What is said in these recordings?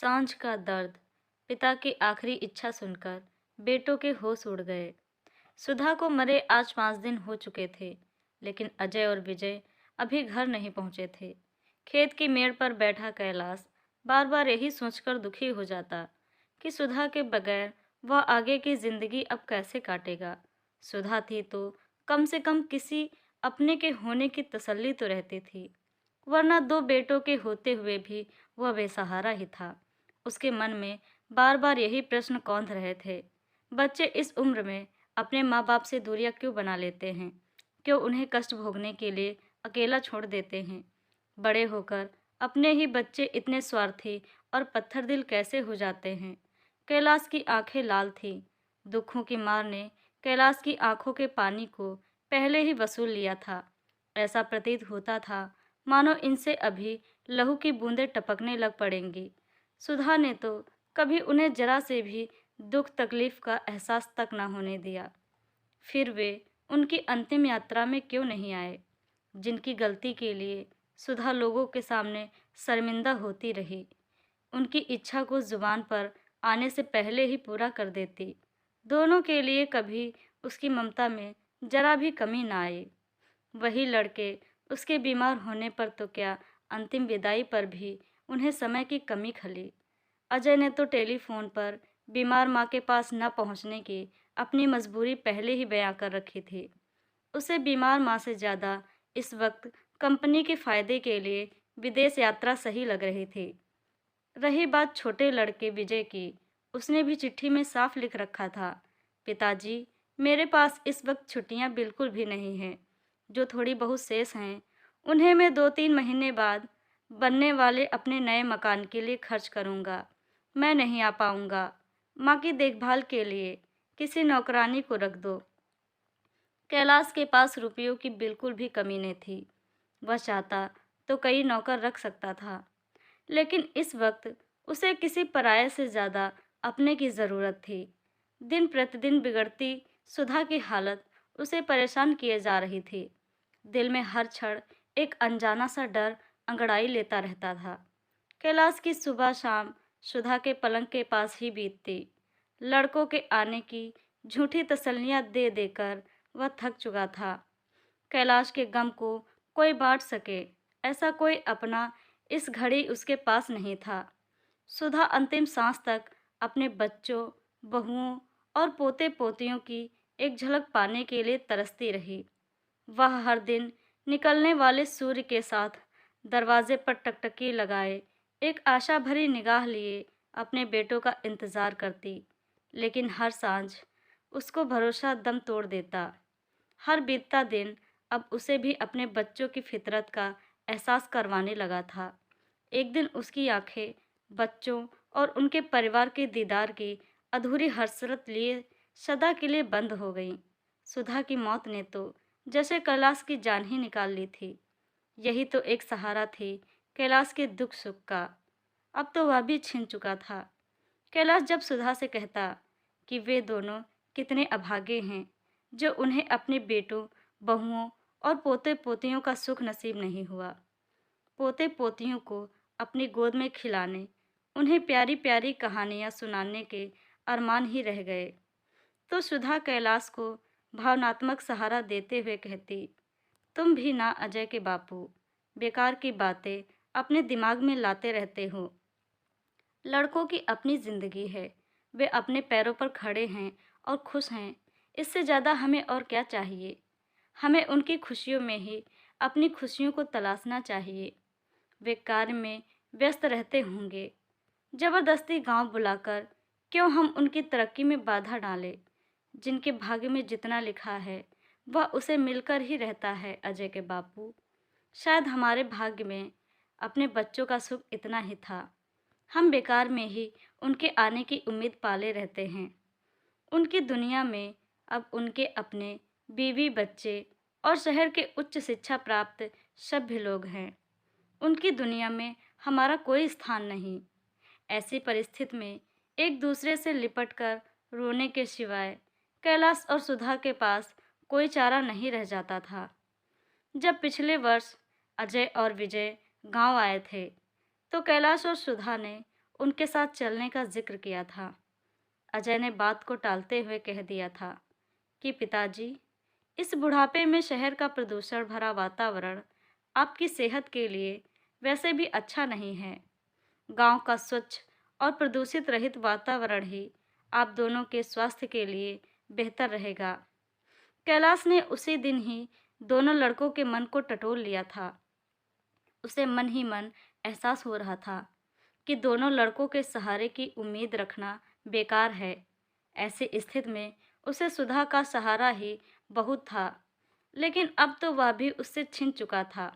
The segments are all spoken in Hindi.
सांझ का दर्द। पिता की आखिरी इच्छा सुनकर बेटों के होश उड़ गए। सुधा को मरे आज 5 दिन हो चुके थे, लेकिन अजय और विजय अभी घर नहीं पहुंचे थे। खेत की मेड़ पर बैठा कैलाश बार बार यही सोचकर दुखी हो जाता कि सुधा के बगैर वह आगे की जिंदगी अब कैसे काटेगा। सुधा थी तो कम से कम किसी अपने के होने की तसल्ली तो रहती थी, वरना दो बेटों के होते हुए भी वह बेसहारा ही था। उसके मन में बार बार यही प्रश्न कौंध रहे थे, बच्चे इस उम्र में अपने माँ बाप से दूरियां क्यों बना लेते हैं, क्यों उन्हें कष्ट भोगने के लिए अकेला छोड़ देते हैं। बड़े होकर अपने ही बच्चे इतने स्वार्थी और पत्थर दिल कैसे हो जाते हैं। कैलाश की आंखें लाल थीं। दुखों की मार ने कैलाश की आंखों के पानी को पहले ही वसूल लिया था। ऐसा प्रतीत होता था मानो इनसे अभी लहू की बूंदें टपकने लग पड़ेंगी। सुधा ने तो कभी उन्हें जरा से भी दुख तकलीफ का एहसास तक न होने दिया। फिर वे उनकी अंतिम यात्रा में क्यों नहीं आए, जिनकी गलती के लिए सुधा लोगों के सामने शर्मिंदा होती रही। उनकी इच्छा को जुबान पर आने से पहले ही पूरा कर देती। दोनों के लिए कभी उसकी ममता में जरा भी कमी ना आई। वही लड़के उसके बीमार होने पर तो क्या, अंतिम विदाई पर भी उन्हें समय की कमी खली। अजय ने तो टेलीफोन पर बीमार माँ के पास न पहुँचने की अपनी मजबूरी पहले ही बयां कर रखी थी। उसे बीमार माँ से ज़्यादा इस वक्त कंपनी के फायदे के लिए विदेश यात्रा सही लग रही थी। रही बात छोटे लड़के विजय की, उसने भी चिट्ठी में साफ लिख रखा था, पिताजी, मेरे पास इस वक्त छुट्टियां बिल्कुल भी नहीं हैं। जो थोड़ी बहुत शेष हैं उन्हें मैं 2-3 महीने बाद बनने वाले अपने नए मकान के लिए खर्च करूंगा। मैं नहीं आ पाऊंगा। माँ की देखभाल के लिए किसी नौकरानी को रख दो। कैलाश के पास रुपयों की बिल्कुल भी कमी नहीं थी। वह चाहता तो कई नौकर रख सकता था, लेकिन इस वक्त उसे किसी पराये से ज़्यादा अपने की ज़रूरत थी। दिन प्रतिदिन बिगड़ती सुधा की हालत उसे परेशान किए जा रही थी। दिल में हर क्षण एक अनजाना सा डर अंगड़ाई लेता रहता था। कैलाश की सुबह शाम सुधा के पलंग के पास ही बीतती। लड़कों के आने की झूठी तसल्लियां दे देकर वह थक चुका था। कैलाश के गम को कोई बांट सके, ऐसा कोई अपना इस घड़ी उसके पास नहीं था। सुधा अंतिम सांस तक अपने बच्चों, बहुओं और पोते पोतियों की एक झलक पाने के लिए तरसती रही। वह हर दिन निकलने वाले सूर्य के साथ दरवाजे पर टकटकी लगाए एक आशा भरी निगाह लिए अपने बेटों का इंतजार करती, लेकिन हर सांझ उसको भरोसा दम तोड़ देता। हर बीतता दिन अब उसे भी अपने बच्चों की फितरत का एहसास करवाने लगा था। एक दिन उसकी आंखें बच्चों और उनके परिवार के दीदार की अधूरी हसरत लिए सदा के लिए बंद हो गईं। सुधा की मौत ने तो जैसे कैलाश की जान ही निकाल ली थी। यही तो एक सहारा थी कैलाश के दुख सुख का, अब तो वह भी छिन चुका था। कैलाश जब सुधा से कहता कि वे दोनों कितने अभागे हैं, जो उन्हें अपने बेटों, बहुओं और पोते पोतियों का सुख नसीब नहीं हुआ। पोते पोतियों को अपनी गोद में खिलाने, उन्हें प्यारी प्यारी कहानियाँ सुनाने के अरमान ही रह गए, तो सुधा कैलाश को भावनात्मक सहारा देते हुए कहती, तुम भी ना अजय के बापू, बेकार की बातें अपने दिमाग में लाते रहते हो। लड़कों की अपनी जिंदगी है, वे अपने पैरों पर खड़े हैं और खुश हैं। इससे ज़्यादा हमें और क्या चाहिए। हमें उनकी खुशियों में ही अपनी खुशियों को तलाशना चाहिए। वे कार्य में व्यस्त रहते होंगे। जबरदस्ती गांव बुलाकर क्यों हम उनकी तरक्की में बाधा डालें। जिनके भाग्य में जितना लिखा है वह उसे मिलकर ही रहता है अजय के बापू। शायद हमारे भाग्य में अपने बच्चों का सुख इतना ही था। हम बेकार में ही उनके आने की उम्मीद पाले रहते हैं। उनकी दुनिया में अब उनके अपने बीवी बच्चे और शहर के उच्च शिक्षा प्राप्त सभ्य लोग हैं। उनकी दुनिया में हमारा कोई स्थान नहीं। ऐसी परिस्थिति में एक दूसरे से लिपटकर रोने के सिवाय कैलाश और सुधा के पास कोई चारा नहीं रह जाता था। जब पिछले वर्ष अजय और विजय गांव आए थे, तो कैलाश और सुधा ने उनके साथ चलने का जिक्र किया था। अजय ने बात को टालते हुए कह दिया था कि पिताजी, इस बुढ़ापे में शहर का प्रदूषण भरा वातावरण आपकी सेहत के लिए वैसे भी अच्छा नहीं है। गांव का स्वच्छ और प्रदूषित रहित वातावरण ही आप दोनों के स्वास्थ्य के लिए बेहतर रहेगा। कैलाश ने उसी दिन ही दोनों लड़कों के मन को टटोल लिया था। उसे मन ही मन एहसास हो रहा था कि दोनों लड़कों के सहारे की उम्मीद रखना बेकार है। ऐसी स्थिति में उसे सुधा का सहारा ही बहुत था, लेकिन अब तो वह भी उससे छिन चुका था।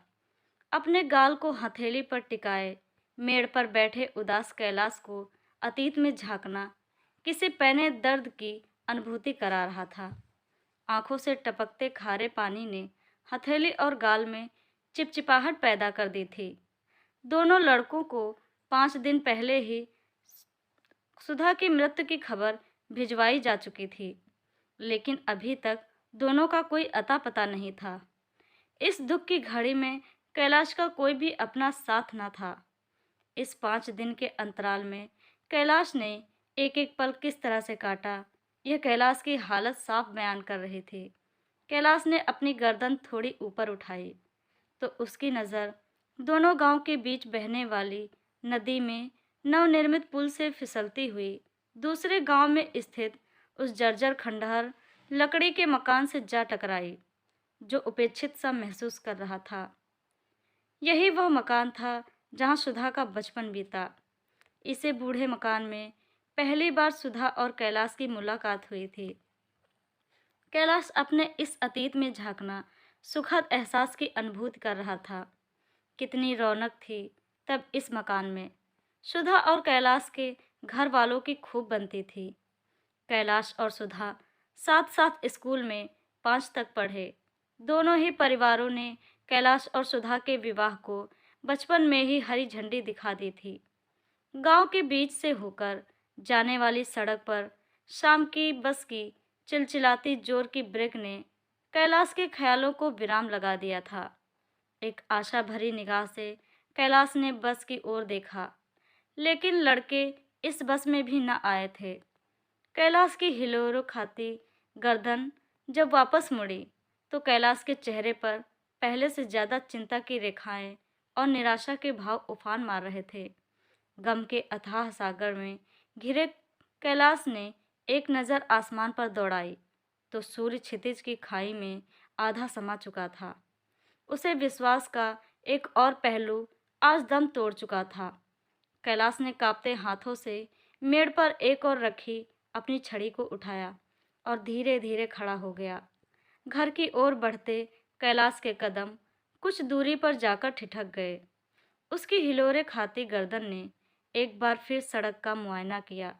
अपने गाल को हथेली पर टिकाए मेड़ पर बैठे उदास कैलाश को अतीत में झांकना किसी पैने दर्द की अनुभूति करा रहा था। आंखों से टपकते खारे पानी ने हथेली और गाल में चिपचिपाहट पैदा कर दी थी। दोनों लड़कों को 5 दिन पहले ही सुधा की मृत्यु की खबर भिजवाई जा चुकी थी, लेकिन अभी तक दोनों का कोई अता पता नहीं था। इस दुख की घड़ी में कैलाश का कोई भी अपना साथ न था। इस 5 दिन के अंतराल में कैलाश ने एक एक पल किस तरह से काटा, यह कैलाश की हालत साफ बयान कर रही थी। कैलाश ने अपनी गर्दन थोड़ी ऊपर उठाई तो उसकी नज़र दोनों गांव के बीच बहने वाली नदी में नवनिर्मित पुल से फिसलती हुई दूसरे गांव में स्थित उस जर्जर खंडहर लकड़ी के मकान से जा टकराई, जो उपेक्षित सा महसूस कर रहा था। यही वह मकान था जहां सुधा का बचपन बीता। इसे बूढ़े मकान में पहली बार सुधा और कैलाश की मुलाकात हुई थी। कैलाश अपने इस अतीत में झांकना सुखद एहसास की अनुभूति कर रहा था। कितनी रौनक थी तब इस मकान में। सुधा और कैलाश के घर वालों की खूब बनती थी। कैलाश और सुधा साथ साथ स्कूल में 5 तक पढ़े। दोनों ही परिवारों ने कैलाश और सुधा के विवाह को बचपन में ही हरी झंडी दिखा दी थी। गांव के बीच से होकर जाने वाली सड़क पर शाम की बस की चिलचिलाती जोर की ब्रेक ने कैलाश के ख्यालों को विराम लगा दिया था। एक आशा भरी निगाह से कैलाश ने बस की ओर देखा, लेकिन लड़के इस बस में भी न आए थे। कैलाश की हिलोरो खाती गर्दन जब वापस मुड़ी तो कैलाश के चेहरे पर पहले से ज्यादा चिंता की रेखाएं और निराशा के भाव उफान मार रहे थे। गम के अथाह सागर में घिरे कैलाश ने एक नज़र आसमान पर दौड़ाई तो सूर्य क्षितिज की खाई में आधा समा चुका था। उसे विश्वास का एक और पहलू आज दम तोड़ चुका था। कैलाश ने कांपते हाथों से मेड़ पर एक और रखी अपनी छड़ी को उठाया और धीरे धीरे खड़ा हो गया। घर की ओर बढ़ते कैलाश के कदम कुछ दूरी पर जाकर ठिठक गए। उसकी हिलोरे खाती गर्दन ने एक बार फिर सड़क का मुआयना किया,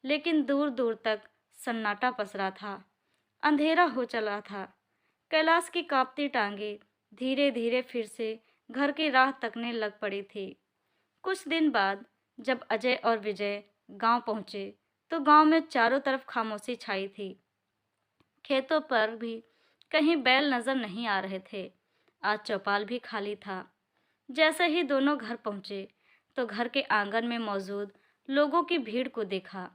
लेकिन दूर दूर तक सन्नाटा पसरा था। अंधेरा हो चला था। कैलाश की कांपती टांगे धीरे धीरे फिर से घर की राह तकने लग पड़ी थी। कुछ दिन बाद जब अजय और विजय गांव पहुंचे तो गांव में चारों तरफ खामोशी छाई थी। खेतों पर भी कहीं बैल नजर नहीं आ रहे थे। आज चौपाल भी खाली था। जैसे ही दोनों घर पहुंचे तो घर के आंगन में मौजूद लोगों की भीड़ को देखा।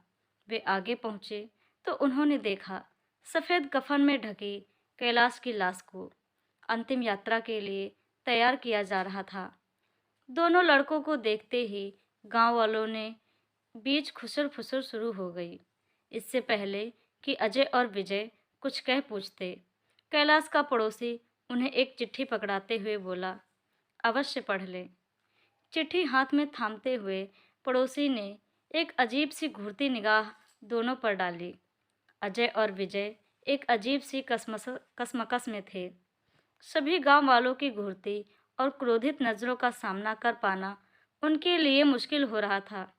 वे आगे पहुंचे तो उन्होंने देखा सफ़ेद कफन में ढकी कैलाश की लाश को अंतिम यात्रा के लिए तैयार किया जा रहा था। दोनों लड़कों को देखते ही गांव वालों ने बीच खुसर फुसर शुरू हो गई। इससे पहले कि अजय और विजय कुछ कह पूछते, कैलाश का पड़ोसी उन्हें एक चिट्ठी पकड़ाते हुए बोला, अवश्य पढ़ लें। चिट्ठी हाथ में थामते हुए पड़ोसी ने एक अजीब सी घूरती निगाह दोनों पर डाली। अजय और विजय एक अजीब सी कसमकस में थे। सभी गांव वालों की घूरती और क्रोधित नज़रों का सामना कर पाना उनके लिए मुश्किल हो रहा था।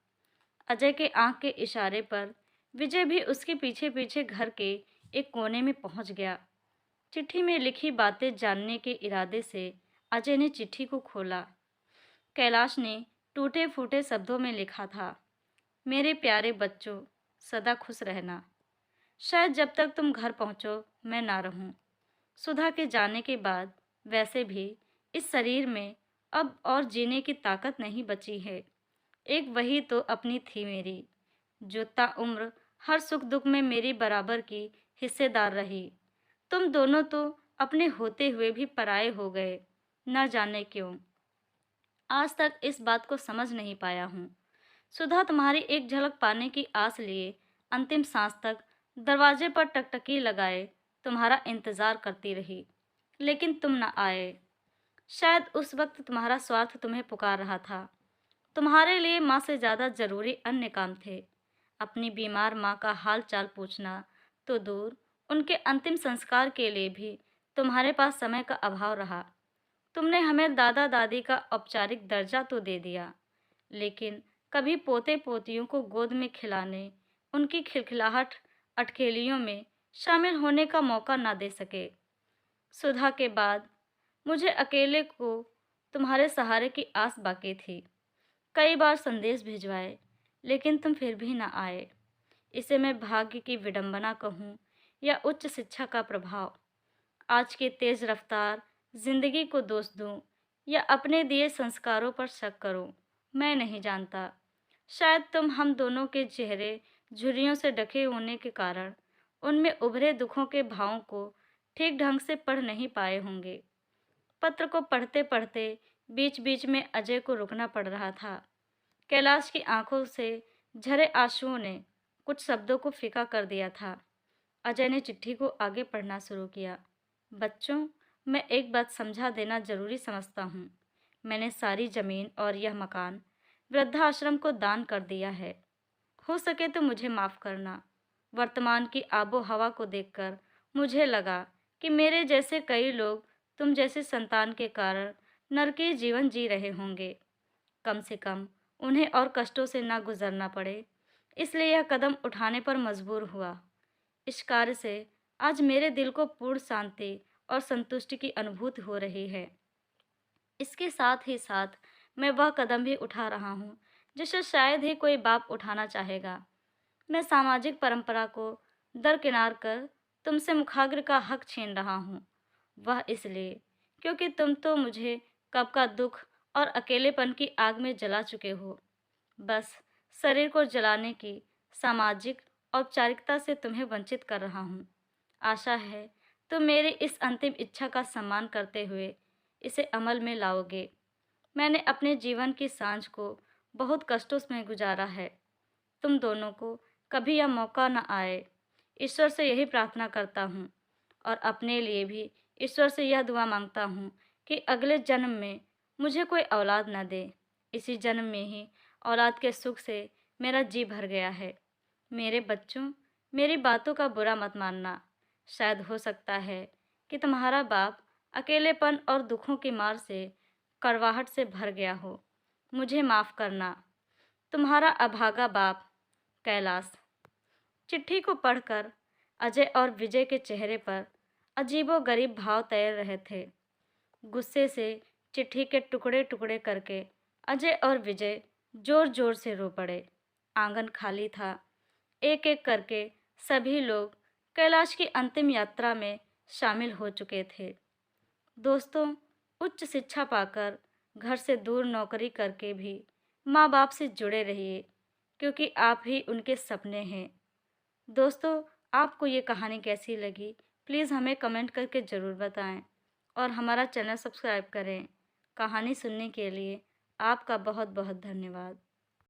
अजय के आंख के इशारे पर विजय भी उसके पीछे पीछे घर के एक कोने में पहुंच गया। चिट्ठी में लिखी बातें जानने के इरादे से अजय ने चिट्ठी को खोला। कैलाश ने टूटे फूटे शब्दों में लिखा था, मेरे प्यारे बच्चों, सदा खुश रहना। शायद जब तक तुम घर पहुंचो मैं ना रहूं। सुधा के जाने के बाद वैसे भी इस शरीर में अब और जीने की ताकत नहीं बची है। एक वही तो अपनी थी मेरी, जो ताउम्र हर सुख दुख में मेरी बराबर की हिस्सेदार रही। तुम दोनों तो अपने होते हुए भी पराये हो गए, न जाने क्यों। आज तक इस बात को समझ नहीं पाया हूँ। सुधा तुम्हारी एक झलक पाने की आस लिए अंतिम सांस तक दरवाजे पर टकटकी लगाए तुम्हारा इंतजार करती रही, लेकिन तुम न आए। शायद उस वक्त तुम्हारा स्वार्थ तुम्हें पुकार रहा था। तुम्हारे लिए माँ से ज़्यादा जरूरी अन्य काम थे। अपनी बीमार माँ का हाल चाल पूछना तो दूर, उनके अंतिम संस्कार के लिए भी तुम्हारे पास समय का अभाव रहा। तुमने हमें दादा दादी का औपचारिक दर्जा तो दे दिया, लेकिन कभी पोते पोतियों को गोद में खिलाने, उनकी खिलखिलाहट अटखेलियों में शामिल होने का मौका ना दे सके। सुधा के बाद मुझे अकेले को तुम्हारे सहारे की आस बाकी थी। कई बार संदेश भिजवाए, लेकिन तुम फिर भी ना आए। इसे मैं भाग्य की विडंबना कहूँ या उच्च शिक्षा का प्रभाव, आज की तेज रफ्तार जिंदगी को दोष दूं या अपने दिए संस्कारों पर शक करूं, मैं नहीं जानता। शायद तुम हम दोनों के चेहरे झुर्रियों से ढके होने के कारण उनमें उभरे दुखों के भावों को ठीक ढंग से पढ़ नहीं पाए होंगे। पत्र को पढ़ते पढ़ते बीच बीच में अजय को रुकना पड़ रहा था। कैलाश की आंखों से झरे आंसुओं ने कुछ शब्दों को फीका कर दिया था। अजय ने चिट्ठी को आगे पढ़ना शुरू किया। बच्चों, मैं एक बात समझा देना जरूरी समझता हूँ। मैंने सारी जमीन और यह मकान वृद्धाश्रम को दान कर दिया है। हो सके तो मुझे माफ़ करना। वर्तमान की आबो हवा को देखकर मुझे लगा कि मेरे जैसे कई लोग तुम जैसे संतान के कारण नरकीय जीवन जी रहे होंगे। कम से कम उन्हें और कष्टों से ना गुजरना पड़े, इसलिए यह कदम उठाने पर मजबूर हुआ। इस कार्य से आज मेरे दिल को पूर्ण शांति और संतुष्टि की अनुभूति हो रही है। इसके साथ ही साथ मैं वह कदम भी उठा रहा हूँ जिसे शायद ही कोई बाप उठाना चाहेगा। मैं सामाजिक परंपरा को दरकिनार कर तुमसे मुखाग्र का हक छीन रहा हूँ। वह इसलिए क्योंकि तुम तो मुझे कब का दुख और अकेलेपन की आग में जला चुके हो। बस शरीर को जलाने की सामाजिक औपचारिकता से तुम्हें वंचित कर रहा हूँ। आशा है तुम मेरी इस अंतिम इच्छा का सम्मान करते हुए इसे अमल में लाओगे। मैंने अपने जीवन की सांझ को बहुत कष्टों में गुजारा है। तुम दोनों को कभी यह मौका न आए, ईश्वर से यही प्रार्थना करता हूँ और अपने लिए भी ईश्वर से यह दुआ मांगता हूँ कि अगले जन्म में मुझे कोई औलाद न दे। इसी जन्म में ही औलाद के सुख से मेरा जी भर गया है। मेरे बच्चों, मेरी बातों का बुरा मत मानना। शायद हो सकता है कि तुम्हारा बाप अकेलेपन और दुखों की मार से कड़वाहट से भर गया हो। मुझे माफ़ करना। तुम्हारा अभागा बाप, कैलाश। चिट्ठी को पढ़कर अजय और विजय के चेहरे पर अजीबोगरीब भाव तैर रहे थे। गुस्से से चिट्ठी के टुकड़े टुकड़े करके अजय और विजय जोर जोर से रो पड़े। आंगन खाली था। एक एक करके सभी लोग कैलाश की अंतिम यात्रा में शामिल हो चुके थे। दोस्तों, उच्च शिक्षा पाकर घर से दूर नौकरी करके भी माँ बाप से जुड़े रहिए, क्योंकि आप ही उनके सपने हैं। दोस्तों, आपको ये कहानी कैसी लगी, प्लीज़ हमें कमेंट करके ज़रूर बताएं और हमारा चैनल सब्सक्राइब करें। कहानी सुनने के लिए आपका बहुत बहुत धन्यवाद।